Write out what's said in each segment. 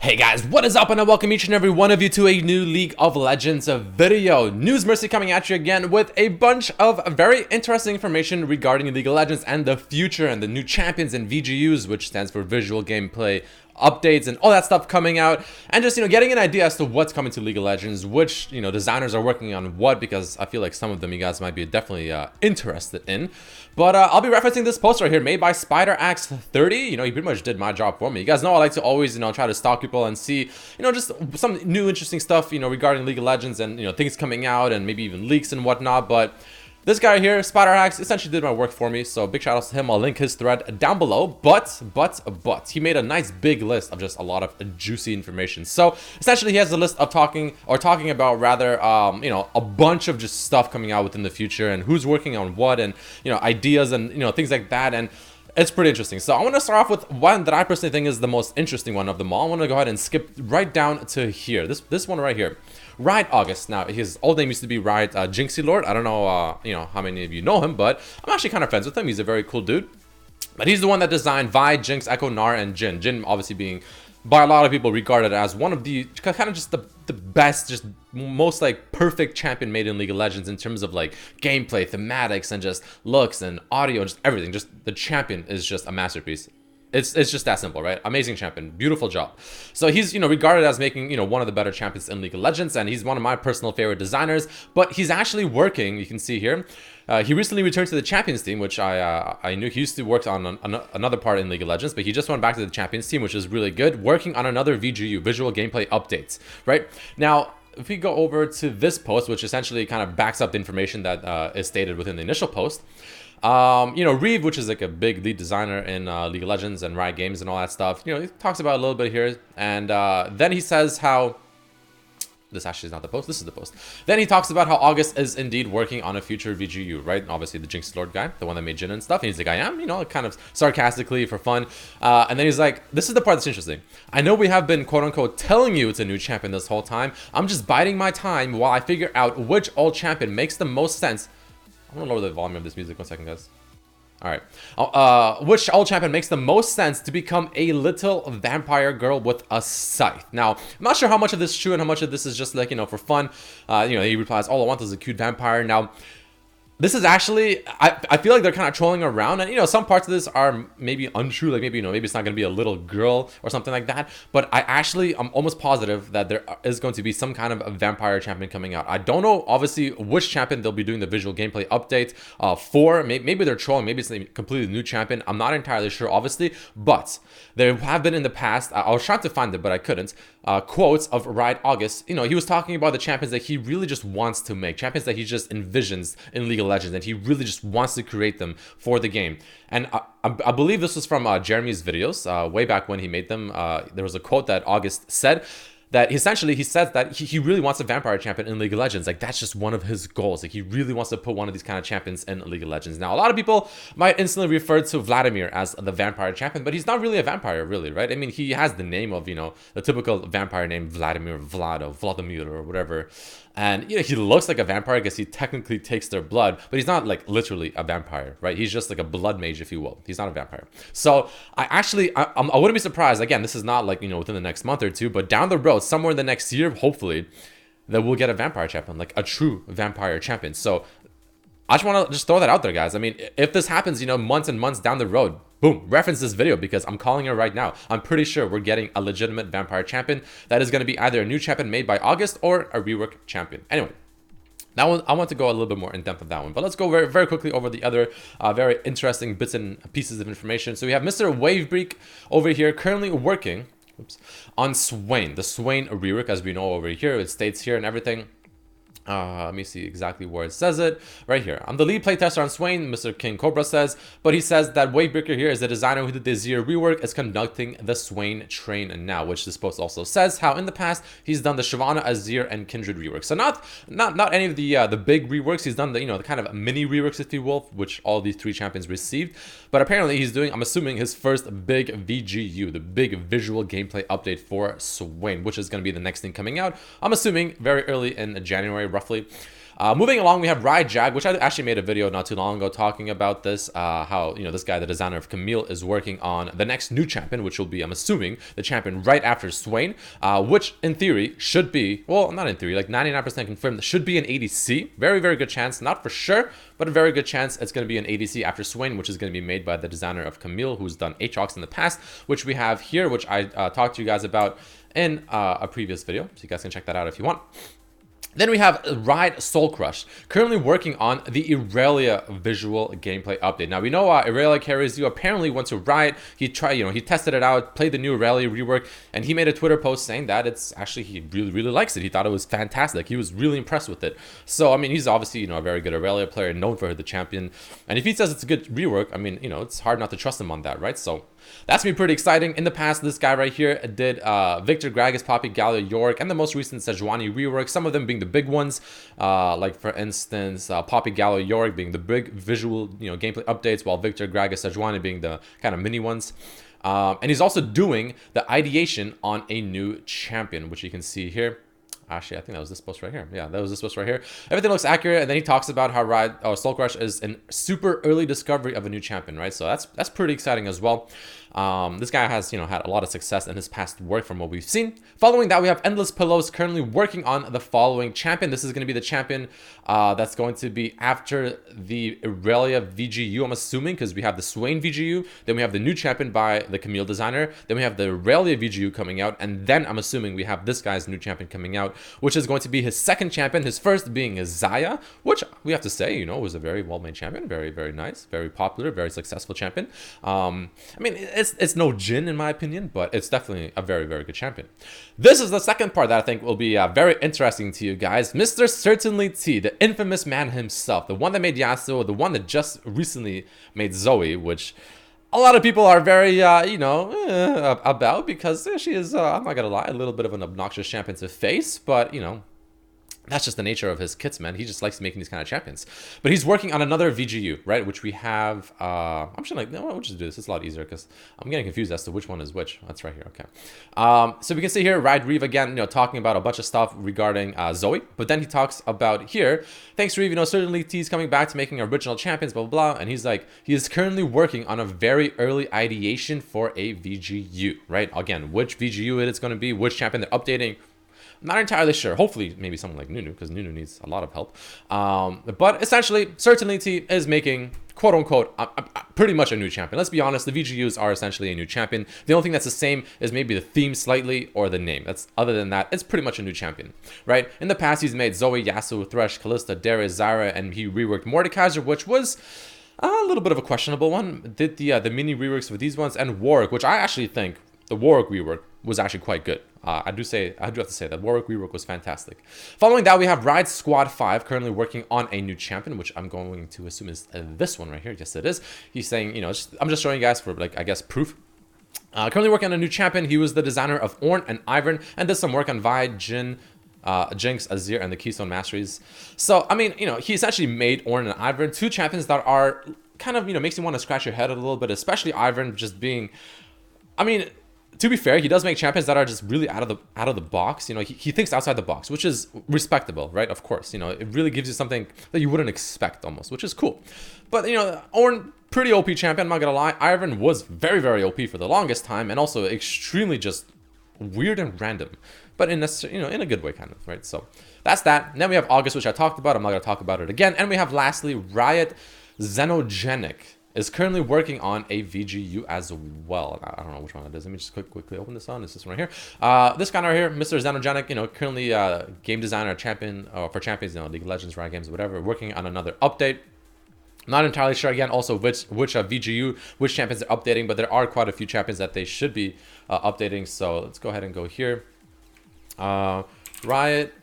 Hey guys, what is up, and I welcome each and every one of you to a new League of Legends video. Redmercy coming at you again with a bunch of very interesting information regarding League of Legends and the future and the new champions and VGUs, which stands for Visual Gameplay Updates and all that stuff coming out, and just getting an idea as to what's coming to League of Legends, which designers are working on what, because I feel like some of them you guys might be definitely interested in. But I'll be referencing this post right here, made by SpiderAxe30. He pretty much did my job for me. You guys know I like to always try to stalk people and see just some new interesting stuff regarding League of Legends and things coming out and maybe even leaks and whatnot. But this guy here, SpiderAxe, essentially did my work for me, so big shout outs to him. I'll link his thread down below. But he made a nice big list of just a lot of juicy information. So essentially he has a list of talking about rather a bunch of just stuff coming out within the future and who's working on what, and ideas and things like that. And it's pretty interesting. So I want to start off with one that I personally think is the most interesting one of them all. I want to go ahead and skip right down to here. This one right here. Riot August. Now, his old name used to be Riot Jinxie Lord. I don't know, how many of you know him, but I'm actually kind of friends with him. He's a very cool dude. But he's the one that designed Vi, Jinx, Echo, Gnar, and Jhin. Jhin obviously being, by a lot of people, regarded as one of the kind of just the best, just most like perfect champion made in League of Legends in terms of like gameplay, thematics, and just looks and audio and just everything. Just the champion is just a masterpiece. It's just that simple, right? Amazing champion, beautiful job. So he's regarded as making one of the better champions in League of Legends, and he's one of my personal favorite designers. But he's actually working. You can see here. He recently returned to the Champions team, which I knew he used to work on another part in League of Legends, but he just went back to the Champions team, which is really good, working on another VGU, Visual Gameplay Updates, right? Now, if we go over to this post, which essentially kind of backs up the information that is stated within the initial post, Reeve, which is like a big lead designer in League of Legends and Riot Games and all that stuff, he talks about it a little bit here, and then he says how this actually is not the post, this is the post. Then he talks about how August is indeed working on a future VGU, right? Obviously the Jinx Lord guy, the one that made Jhin and stuff. And he's like, I am, kind of sarcastically for fun. And then he's like, this is the part that's interesting. I know we have been, quote unquote, telling you it's a new champion this whole time. I'm just biding my time while I figure out which old champion makes the most sense. I'm gonna lower the volume of this music 1 second, guys. All right. Which old champion makes the most sense to become a little vampire girl with a scythe? Now, I'm not sure how much of this is true and how much of this is just like, for fun. He replies, all I want is a cute vampire. Now, this is actually, I feel like they're kind of trolling around, and some parts of this are maybe untrue, like maybe maybe it's not going to be a little girl or something like that, but I'm almost positive that there is going to be some kind of a vampire champion coming out. I don't know obviously which champion they'll be doing the visual gameplay update for. Maybe they're trolling, maybe it's a completely new champion. I'm not entirely sure obviously, but there have been in the past, I was trying to find it but I couldn't, quotes of Riot August. He was talking about the champions that he really just wants to make, champions that he just envisions in League of Legends, and he really just wants to create them for the game. And I believe this was from Jeremy's videos way back when he made them. There was a quote that August said that essentially he says that he really wants a vampire champion in League of Legends. Like, that's just one of his goals. Like, he really wants to put one of these kind of champions in League of Legends. Now, a lot of people might instantly refer to Vladimir as the vampire champion, but he's not really a vampire, really, right? I mean, he has the name of, the typical vampire name, Vladimir, Vladimir, or whatever. And, he looks like a vampire because he technically takes their blood, but he's not, like, literally a vampire, right? He's just like a blood mage, if you will. He's not a vampire. So, I wouldn't be surprised. Again, this is not, like, within the next month or two, but down the road, somewhere in the next year, hopefully, that we'll get a vampire champion, like a true vampire champion. So, I just want to throw that out there, guys. I mean, if this happens, months and months down the road, boom, reference this video because I'm calling it right now. I'm pretty sure we're getting a legitimate vampire champion that is going to be either a new champion made by August or a rework champion. Anyway, that one, I want to go a little bit more in depth of that one, but let's go very, very quickly over the other very interesting bits and pieces of information. So we have Mr. Wavebreak over here currently working on Swain, the Swain rework, as we know over here. It states here and everything. Let me see exactly where it says it. Right here. I'm the lead playtester on Swain, Mr. King Cobra says, but he says that Wavebreaker here is the designer who did the Azir rework, is conducting the Swain train now, which this post also says how in the past he's done the Shyvana, Azir, and Kindred rework. So not any of the big reworks. He's done the the kind of mini reworks, if you will, which all these three champions received. But apparently he's doing, I'm assuming, his first big VGU, the big visual gameplay update for Swain, which is going to be the next thing coming out. I'm assuming very early in January, roughly. Moving along, we have Jag, which I actually made a video not too long ago talking about this, how, you know, this guy, the designer of Camille, is working on the next new champion, which will be, I'm assuming, the champion right after Swain, which in theory should be, well, not in theory, like 99% confirmed, should be an ADC. Very, very good chance, not for sure, but a very good chance it's going to be an ADC after Swain, which is going to be made by the designer of Camille, who's done Aatrox in the past, which we have here, which I talked to you guys about in a previous video, so you guys can check that out if you want. Then we have Ride Soul Crush, currently working on the Irelia visual gameplay update. Now we know Irelia carries you. Apparently went to Riot, he tested it out, played the new Irelia rework, and he made a Twitter post saying that it's actually, he really likes it. He thought it was fantastic. He was really impressed with it. So I mean, he's obviously, you know, a very good Irelia player, known for the champion. And if he says it's a good rework, I mean, you know, it's hard not to trust him on that, right? So that's gonna be pretty exciting. In the past, this guy right here did Victor, Gragas, Poppy, Galio, Yorick, and the most recent Sejuani rework, some of them being the big ones, like for instance, Poppy, Galio, Yorick being the big visual, you know, gameplay updates, while Victor, Gragas, Sejuani being the kind of mini ones. And he's also doing the ideation on a new champion, which you can see here. Actually, I think that was this post right here. Yeah, that was this post right here. Everything looks accurate, and then he talks about how Soul Crush is a super early discovery of a new champion, right? So that's pretty exciting as well. This guy has, you know, had a lot of success in his past work from what we've seen. Following that, we have Endless Pillows currently working on the following champion. This is going to be the champion that's going to be after the Irelia VGU, I'm assuming, because we have the Swain VGU, then we have the new champion by the Camille designer, then we have the Irelia VGU coming out, and then I'm assuming we have this guy's new champion coming out, which is going to be his second champion, his first being Zaya, which we have to say, you know, was a very well-made champion, very nice, very popular, very successful champion. I mean, it's no Jhin in my opinion, but it's definitely a very good champion. This is the second part that I think will be very interesting to you guys. Mr. CertainlyT, the infamous man himself, the one that made YASUO, the one that just recently made ZOE, which a lot of people are very, you know, about, because she is, I'm not gonna lie, a little bit of an obnoxious champion to face, but, you know, that's just the nature of his kits, man. He just likes making these kind of champions. But he's working on another VGU, right? Which we have, I'm just like, no, we'll just do this. It's a lot easier because I'm getting confused as to which one is which. That's right here, okay. So we can see here, Ride Reeve again, you know, talking about a bunch of stuff regarding ZOE. But then he talks about here, thanks Reeve, you know, CertainlyT is coming back to making original champions, blah, blah, blah. And he's like, he is currently working on a very early ideation for a VGU, right? Again, which VGU it is going to be, which champion they're updating. Not entirely sure. Hopefully, maybe someone like Nunu, because Nunu needs a lot of help. But essentially, CertainlyT is making, quote unquote, pretty much a new champion. Let's be honest, the VGUs are essentially a new champion. The only thing that's the same is maybe the theme slightly or the name. Other than that, it's pretty much a new champion, right? In the past, he's made ZOE, YASUO, Thresh, Kalista, Darius, Zyra, and he reworked Mordekaiser, which was a little bit of a questionable one. Did the mini reworks for these ones, and Warwick, which I actually think the Warwick rework was actually quite good. I do have to say that Warwick rework was fantastic. Following that, we have Ride Squad 5 currently working on a new champion, which I'm going to assume is this one right here. Yes, it is. He's saying, you know, I'm just showing you guys for, like, I guess, proof. Currently working on a new champion. He was the designer of Ornn and Ivern, and did some work on Vi, Jhin, Jinx, Azir, and the Keystone Masteries. So, I mean, you know, he essentially made Ornn and Ivern, two champions that are kind of, you know, makes you want to scratch your head a little bit, especially Ivern just being, I mean, to be fair, he does make champions that are just really out of the box. You know, he thinks outside the box, which is respectable, right? Of course, you know, it really gives you something that you wouldn't expect almost, which is cool. But, you know, Ornn, pretty OP champion, I'm not gonna lie. Ivern was very OP for the longest time, and also extremely just weird and random, but in a, you know, in a good way, kind of, right? So that's that. And then we have August, which I talked about. I'm not gonna talk about it again. And we have lastly Riot Xenogenic is currently working on a VGU as well. I don't know which one it is. Let me just quickly open this on. It's this one right here. This guy right here, Mr. Xenogenic, you know, currently game designer, champion for champions, you know, League of Legends, Riot Games, whatever, working on another update. Not entirely sure again also which VGU, which champions they're updating, but there are quite a few champions that they should be updating. So let's go ahead and go here. Riot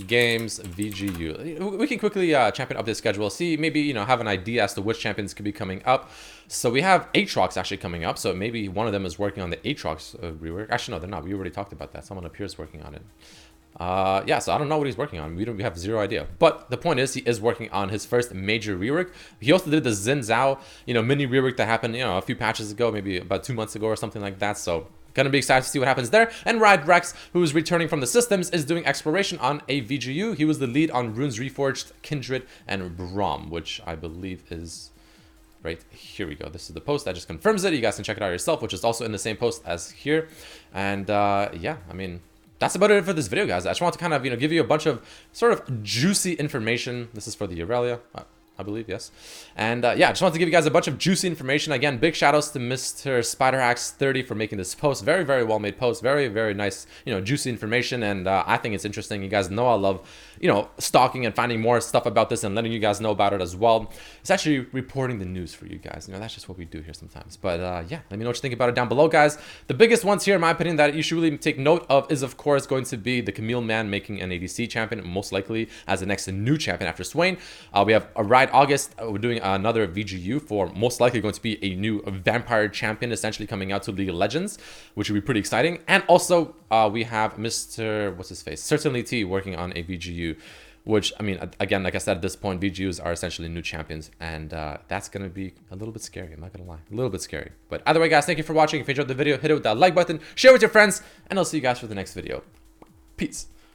Games VGU. We can quickly champion update schedule, see, maybe, you know, have an idea as to which champions could be coming up. So we have Aatrox actually coming up, so maybe one of them is working on the Aatrox rework. Actually, no, they're not. We already talked about that. Someone up here is working on it. Yeah, so I don't know what he's working on. We have zero idea. But the point is, he is working on his first major rework. He also did the Xin Zhao, you know, mini rework that happened, you know, a few patches ago, maybe about 2 months ago or something like that. So gonna be excited to see what happens there. And Riot Rex, who is returning from the systems, is doing exploration on a VGU. He was the lead on Runes Reforged, Kindred, and Braum, which I believe is right here. We go. This is the post that just confirms it. You guys can check it out yourself, which is also in the same post as here. And yeah, I mean, that's about it for this video, guys. I just want to kind of, give you a bunch of sort of juicy information. This is for the Aurelia, I believe, yes. And yeah, I just want to give you guys a bunch of juicy information. Again, big shout outs to Mr. SpiderHacks30 for making this post. Very, very well made post. Very, very nice, juicy information. And I think it's interesting. You guys know I love, stalking and finding more stuff about this and letting you guys know about it as well. It's actually reporting the news for you guys. That's just what we do here sometimes. But yeah, let me know what you think about it down below, guys. The biggest ones here, in my opinion, that you should really take note of is, of course, going to be the Camille Man making an ADC champion, most likely as the next new champion after Swain. We have a Riot August. We're doing another VGU for most likely going to be a new vampire champion essentially coming out to League of Legends, which would be pretty exciting. And also we have Mr. what's his face, CertainlyT working on a VGU, which, I mean, again, like I said, at this point, VGUs are essentially new champions, and that's going to be a little bit scary. I'm not going to lie, a little bit scary. But either way, guys, thank you for watching. If you enjoyed the video, hit it with that like button, share with your friends, and I'll see you guys for the next video. Peace.